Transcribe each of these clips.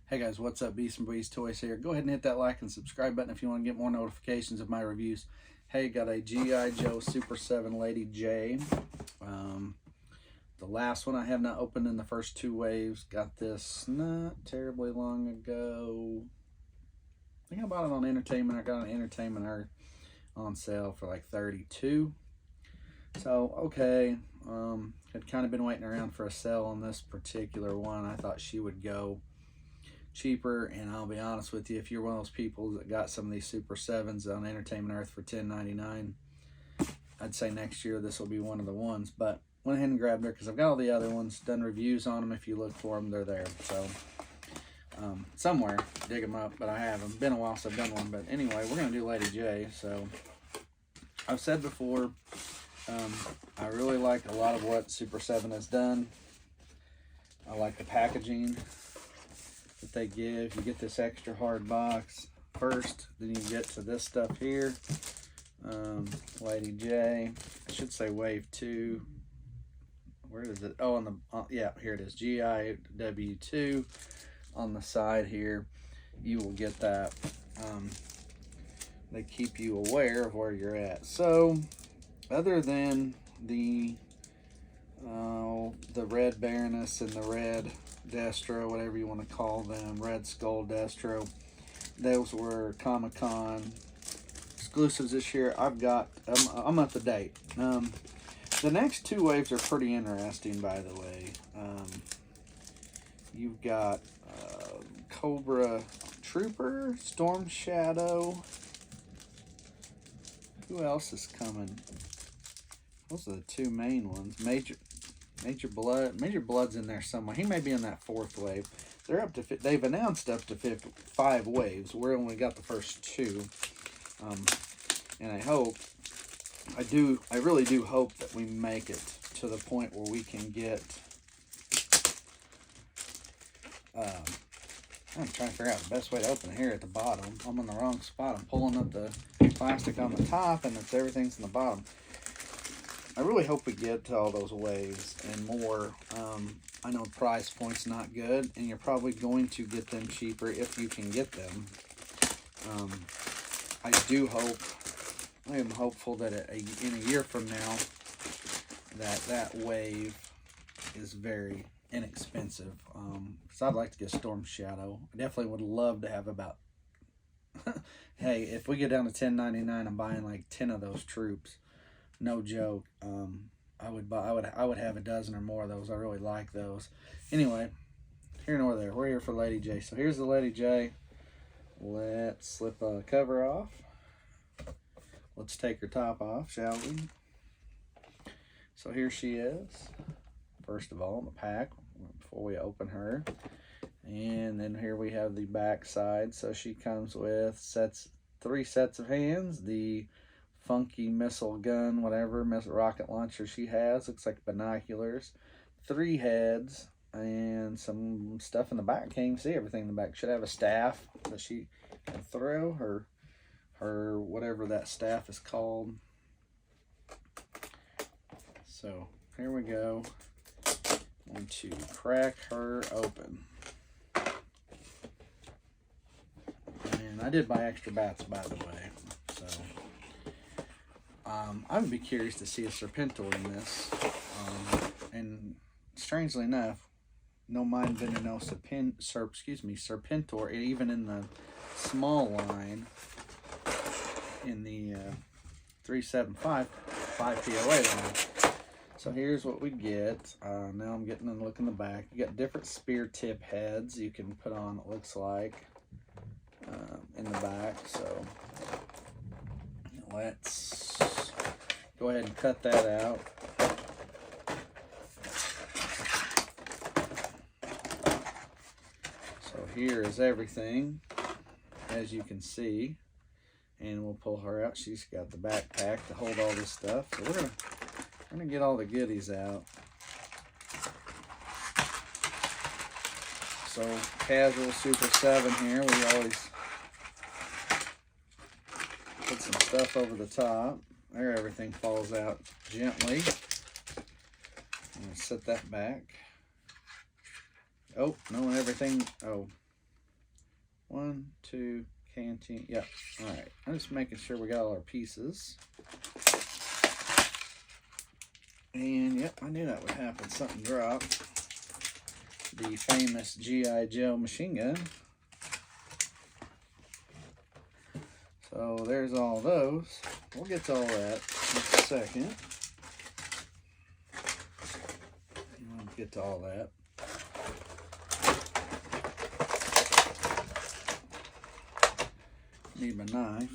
Hey guys, what's up? Beast and Breeze Toys here. Go ahead and hit that like and subscribe button if you want to get more notifications of my reviews. Hey, got a G.I. Joe Super 7 Lady Jaye. The last one I have not opened in the first two waves. Got this not terribly long ago. I think I bought it on Entertainment. I got an Entertainment Earth on sale for like $32. So, okay. Had kind of been waiting around for a sale on this particular one. I thought she would go cheaper, and I'll be honest with you, if you're one of those people that got some of these Super 7s on Entertainment Earth for $10.99, I'd say next year this will be one of the ones. But went ahead and grabbed her because I've got all the other ones, done reviews on them. If you look for them, they're there. So somewhere, dig them up, but I haven't. Been a while since I've done one. But anyway, we're going to do Lady Jaye. So I've said before, I really like a lot of what Super 7 has done. I like the packaging that they give. You get this extra hard box first, then you get to this stuff here. Lady Jaye, I should say wave 2. Where is it? Oh, on the yeah, here it is. GIW2 on the side here. You will get that. They keep you aware of where you're at. So other than the Red Baroness and the Red Destro, whatever you want to call them, Red Skull Destro, those were Comic-Con exclusives this year. I'm up to date. The next two waves are pretty interesting, by the way. You've got Cobra Trooper, Storm Shadow. Who else is coming? Those are the two main ones. Major Blood's in there somewhere. He may be in that fourth wave. They're up to. They've announced up to 5 waves. We only got the first 2, and I really do hope that we make it to the point where we can get. I'm trying to figure out the best way to open it here at the bottom. I'm on the wrong spot. I'm pulling up the plastic on the top, and everything's in the bottom. I really hope we get to all those waves and more. I know the price point's not good, and you're probably going to get them cheaper if you can get them. I am hopeful that in a year from now, that wave is very inexpensive. Because I'd like to get Storm Shadow. I definitely would love to have about. Hey, if we get down to $10.99, I'm buying like 10 of those troops. No joke. I would have a dozen or more of those. I really like those. Anyway, here nor there. We're here for Lady Jaye. So here's the Lady Jaye. Let's slip a cover off. Let's take her top off, shall we? So here she is. First of all, in the pack before we open her. And then here we have the back side. So she comes with 3 sets of hands. The funky missile gun, whatever, missile rocket launcher she has. Looks like binoculars. 3 heads and some stuff in the back. Can't even see everything in the back. Should have a staff that she can throw, her whatever that staff is called. So here we go. I'm going to crack her open. And I did buy extra bats, by the way. So I would be curious to see a Serpentor in this. And strangely enough, no mind veneno Serpentor, even in the small line, in the 375 5 POA line. So here's what we get. Now I'm getting a look in the back. You got different spear tip heads you can put on, it looks like, in the back. So let's go ahead and cut that out. So here is everything, as you can see. And we'll pull her out. She's got the backpack to hold all this stuff. So we're gonna get all the goodies out. So casual Super 7 here. We always put some stuff over the top. There, everything falls out gently. I'm gonna set that back. Oh, no, everything. Oh, 1, 2, canteen. Yep. All right. I'm just making sure we got all our pieces. And yep, I knew that would happen. Something dropped. The famous G.I. Joe machine gun. So there's all those. We'll get to all that in a second. We'll get to all that. Need my knife.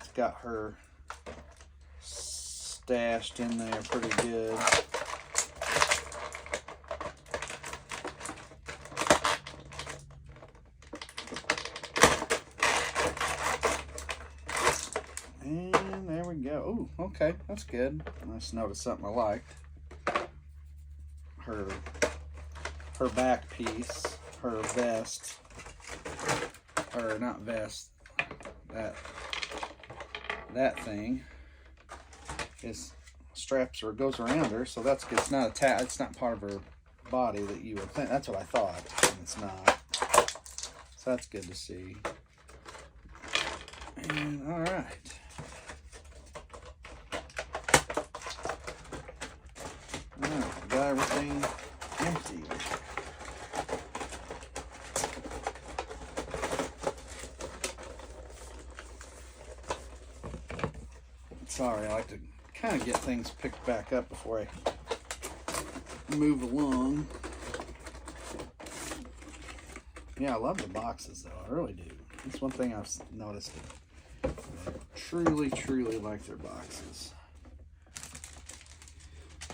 It's got her stashed in there pretty good. And there we go. Oh, okay, that's good. I just noticed something I liked. Her back piece, her vest, or not vest, that thing is straps or goes around her, so that's good. It's not it's not part of her body that you would think. That's what I thought, and it's not. So that's good to see. And all right. Got everything empty. Sorry, I like to kind of get things picked back up before I move along. Yeah, I love the boxes though, I really do. That's one thing I've noticed. I truly, truly like their boxes.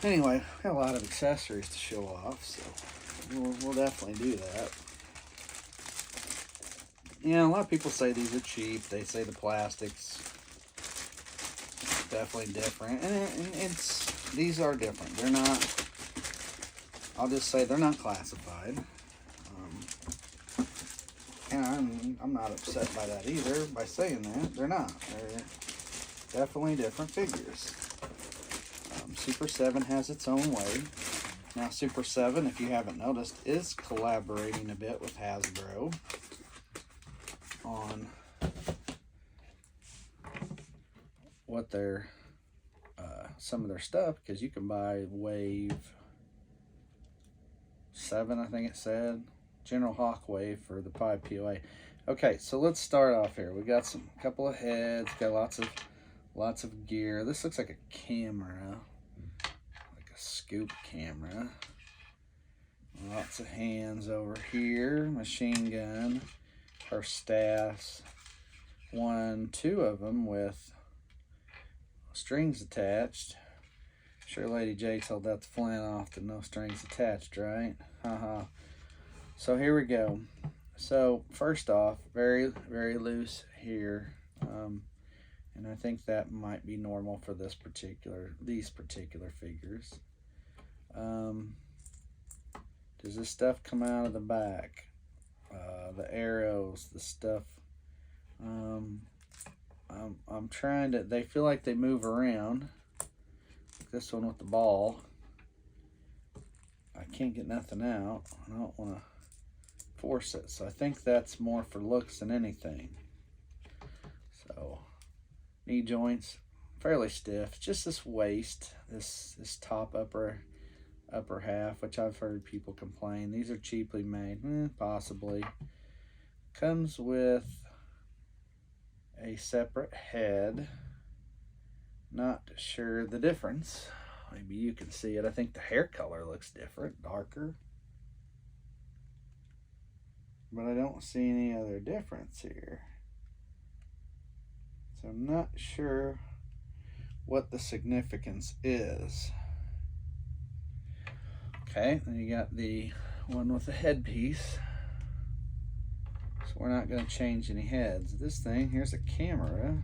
Anyway, got a lot of accessories to show off, so we'll definitely do that. Yeah, a lot of people say these are cheap. They say the plastics definitely different, and these are different. They're not. I'll just say they're not classified. And I'm not upset by that either. By saying that, they're not. They're definitely different figures. Super 7 has its own way. Now, Super 7, if you haven't noticed, is collaborating a bit with Hasbro on what their some of their stuff, because you can buy Wave 7, I think it said, General Hawk Wave for the 5 POA. Okay, so let's start off here. We got a couple of heads, got lots of gear. This looks like a camera. Scoop camera. Lots of hands over here. Machine gun. Her staffs. 2 of them with strings attached. Sure, Lady Jaye told that to Flint off to no strings attached, right? Haha. So here we go. So first off, very, very loose here. And I think that might be normal for these particular figures. Does this stuff come out of the back? The arrows, the stuff. I'm trying to. They feel like they move around. This one with the ball. I can't get nothing out. I don't want to force it, so I think that's more for looks than anything. So knee joints fairly stiff. Just this waist, this top upper half, which I've heard people complain. These are cheaply made. Possibly. Comes with a separate head. Not sure the difference. Maybe you can see it. I think the hair color looks different, darker. But I don't see any other difference here. So I'm not sure what the significance is. Okay, then you got the one with the headpiece. So we're not going to change any heads. This thing, here's a camera.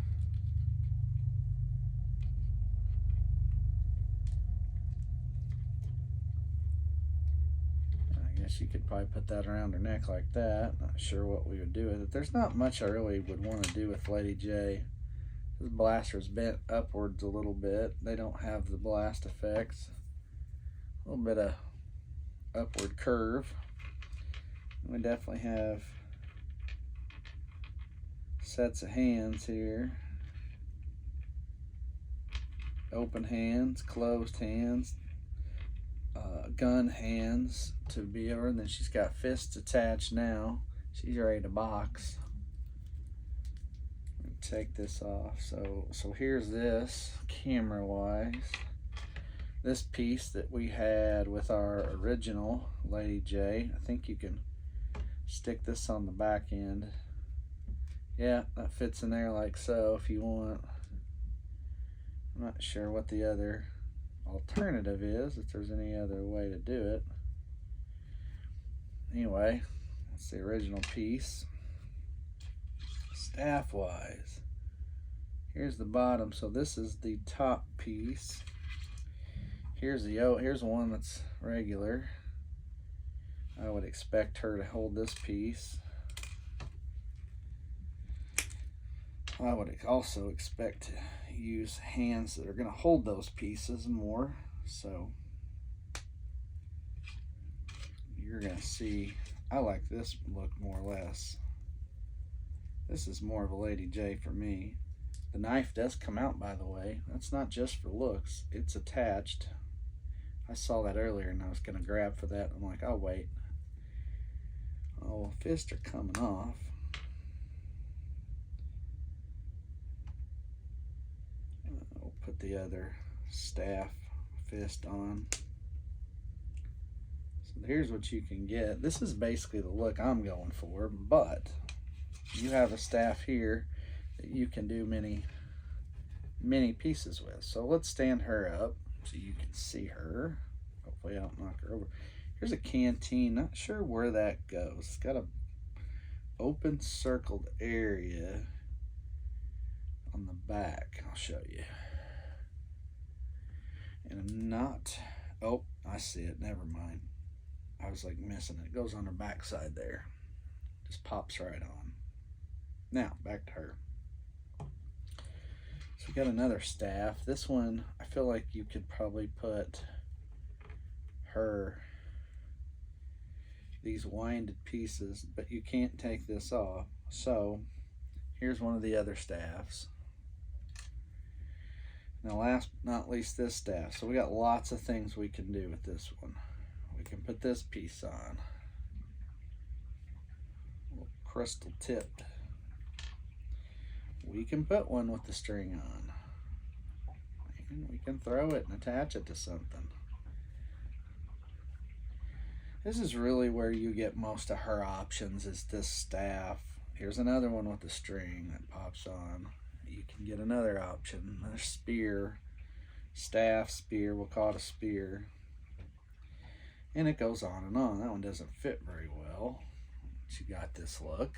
I guess you could probably put that around her neck like that. Not sure what we would do with it. There's not much I really would want to do with Lady Jaye This blaster's bent upwards a little bit. They don't have the blast effects. A little bit of upward curve. We definitely have sets of hands here. Open hands, closed hands, gun hands to be her, and then she's got fists attached now. She's ready to box. Take this off. So here's this camera wise. This piece that we had with our original Lady Jaye, I think you can stick this on the back end. Yeah, that fits in there like so if you want. I'm not sure what the other alternative is, if there's any other way to do it. Anyway, that's the original piece. Staff wise, here's the bottom. So this is the top piece. Here's one that's regular. I would expect her to hold this piece. I would also expect to use hands that are going to hold those pieces more. So you're going to see, I like this look more or less. This is more of a Lady Jaye for me. The knife does come out, by the way. That's not just for looks. It's attached. I saw that earlier and I was going to grab for that. I'm like, I'll wait. Oh, fists are coming off. I'll put the other staff fist on. So here's what you can get. This is basically the look I'm going for, but you have a staff here that you can do many pieces with. So let's stand her up so you can see her. Hopefully I don't knock her over. Here's a canteen. Not sure where that goes. It's got a open circled area on the back. I'll show you. And I'm not, oh, I see it. Never mind. I was like missing it. It goes on her backside there. Just pops right on. Now, back to her. So we got another staff. This one, I feel like you could probably put her, these winded pieces, but you can't take this off. So here's one of the other staffs. Now last but not least, this staff. So we got lots of things we can do with this one. We can put this piece on. A little crystal tipped. We can put one with the string on. And we can throw it and attach it to something. This is really where you get most of her options, is this staff. Here's another one with the string that pops on. You can get another option, another spear, staff, spear, we'll call it a spear. And it goes on and on. That one doesn't fit very well. But you got this look.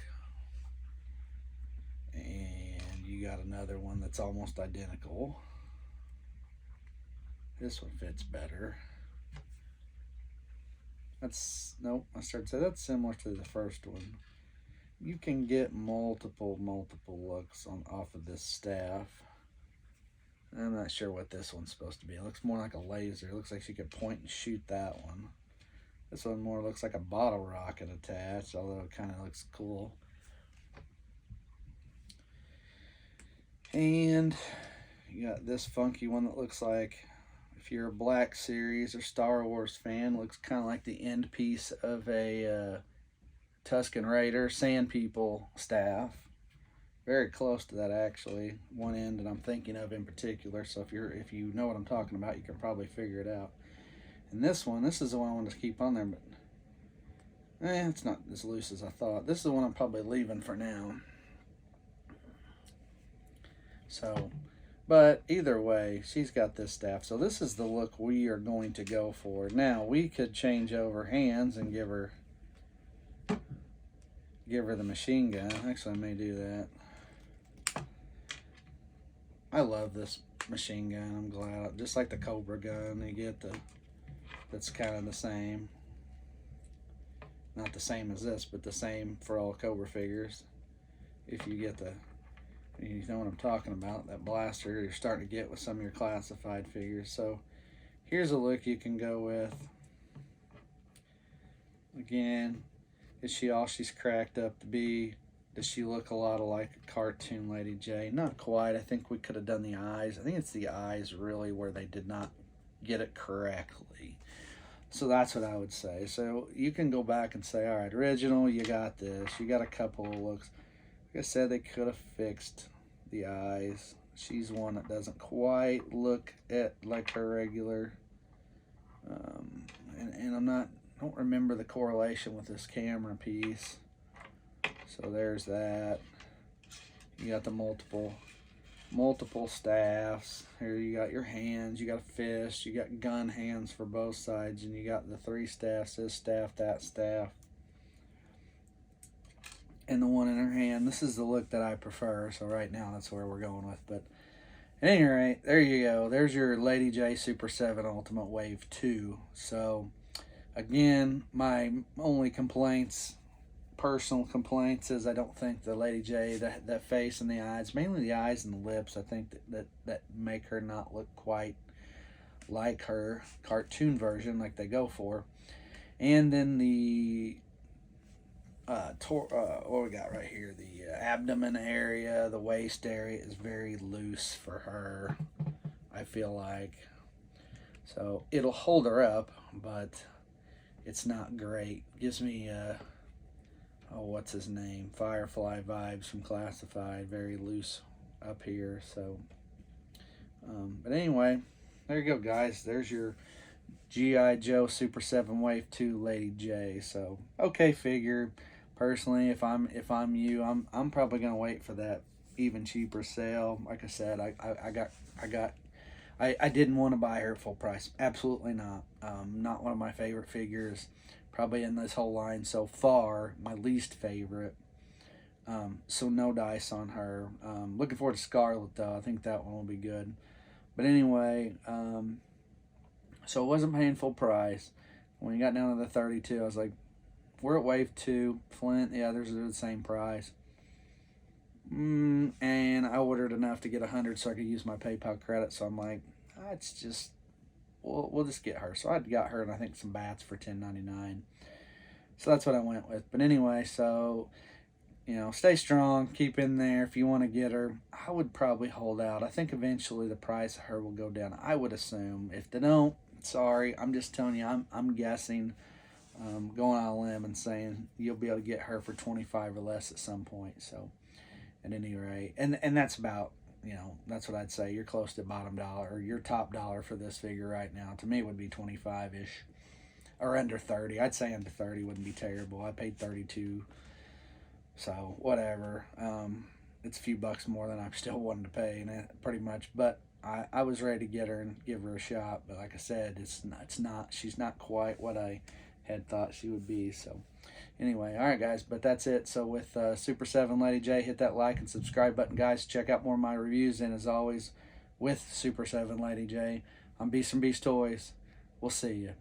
And you got another one that's almost identical. This one fits better. That's, nope, I started to say that's similar to the first one. You can get multiple looks off of this staff. I'm not sure what this one's supposed to be. It looks more like a laser. It looks like she could point and shoot that one. This one more looks like a bottle rocket attached, although it kind of looks cool. And you got this funky one that looks like, if you're a Black Series or Star Wars fan, looks kind of like the end piece of a Tusken Raider Sand People staff. Very close to that, actually. One end that I'm thinking of in particular. So if you know what I'm talking about, you can probably figure it out. And this one, this is the one I wanted to keep on there, but it's not as loose as I thought. This is the one I'm probably leaving for now. So, but either way, she's got this staff. So this is the look we are going to go for. Now, we could change over hands and give her the machine gun. Actually, I may do that. I love this machine gun. I'm glad. Just like the Cobra gun, you get that's kind of the same. Not the same as this, but the same for all Cobra figures. If you get the You know what I'm talking about, that blaster you're starting to get with some of your classified figures. So here's a look you can go with. Again, is she all she's cracked up to be? Does she look a lot like a cartoon Lady Jaye? Not quite. I think we could have done the eyes. I think it's the eyes really where they did not get it correctly. So that's what I would say. So you can go back and say, all right, original, you got this. You got a couple of looks. Like I said, they could have fixed the eyes. She's one that doesn't quite look like her regular. And I don't remember the correlation with this camera piece. So there's that. You got the multiple staffs. Here you got your hands, you got a fist, you got gun hands for both sides, and you got the 3 staffs, this staff, that staff, and the one in her hand. This is the look that I prefer, so right now that's where we're going with. But at any rate, there you go. There's your Lady Jaye Super 7 Ultimate Wave 2. So again, my only personal complaints is I don't think the Lady Jaye, that face and the eyes, mainly the eyes and the lips, I think that make her not look quite like her cartoon version like they go for. And then the what we got right here, the abdomen area, the waist area is very loose for her, I feel like. So it'll hold her up, but it's not great. Gives me oh, what's his name? Firefly vibes from Classified. Very loose up here. So, but anyway, there you go, guys. There's your G.I. Joe Super 7 Wave 2 Lady Jaye. So, okay figure. Personally, if I'm you, I'm probably gonna wait for that even cheaper sale. Like I said, I didn't want to buy her at full price. Absolutely not. Not one of my favorite figures. Probably in this whole line so far, my least favorite. So no dice on her. Looking forward to Scarlet though. I think that one will be good. But anyway, so it wasn't paying full price. When you got down to the 32, I was like, we're at Wave 2. Flint, the others are the same price. And I ordered enough to get 100 so I could use my PayPal credit. So I'm like, it's just, we'll just get her. So I got her and I think some bats for $10.99. So that's what I went with. But anyway, so, you know, stay strong. Keep in there. If you want to get her, I would probably hold out. I think eventually the price of her will go down. I would assume. If they don't, sorry. I'm just telling you, I'm guessing. Going on a limb and saying you'll be able to get her for 25 or less at some point. So at any rate, and that's about, you know, that's what I'd say. You're close to bottom dollar, or your top dollar for this figure right now. To me, would be 25-ish or under 30. I'd say under 30 wouldn't be terrible. I paid 32, so whatever. It's a few bucks more than I still wanted to pay, and pretty much. But I was ready to get her and give her a shot. But like I said, she's not quite what I had thought she would be. So anyway, all right guys, but that's it. So with Super 7 Lady Jaye, hit that like and subscribe button, guys. Check out more of my reviews, and as always, with Super 7 Lady Jaye, I'm Beast from Beast Toys. We'll see you.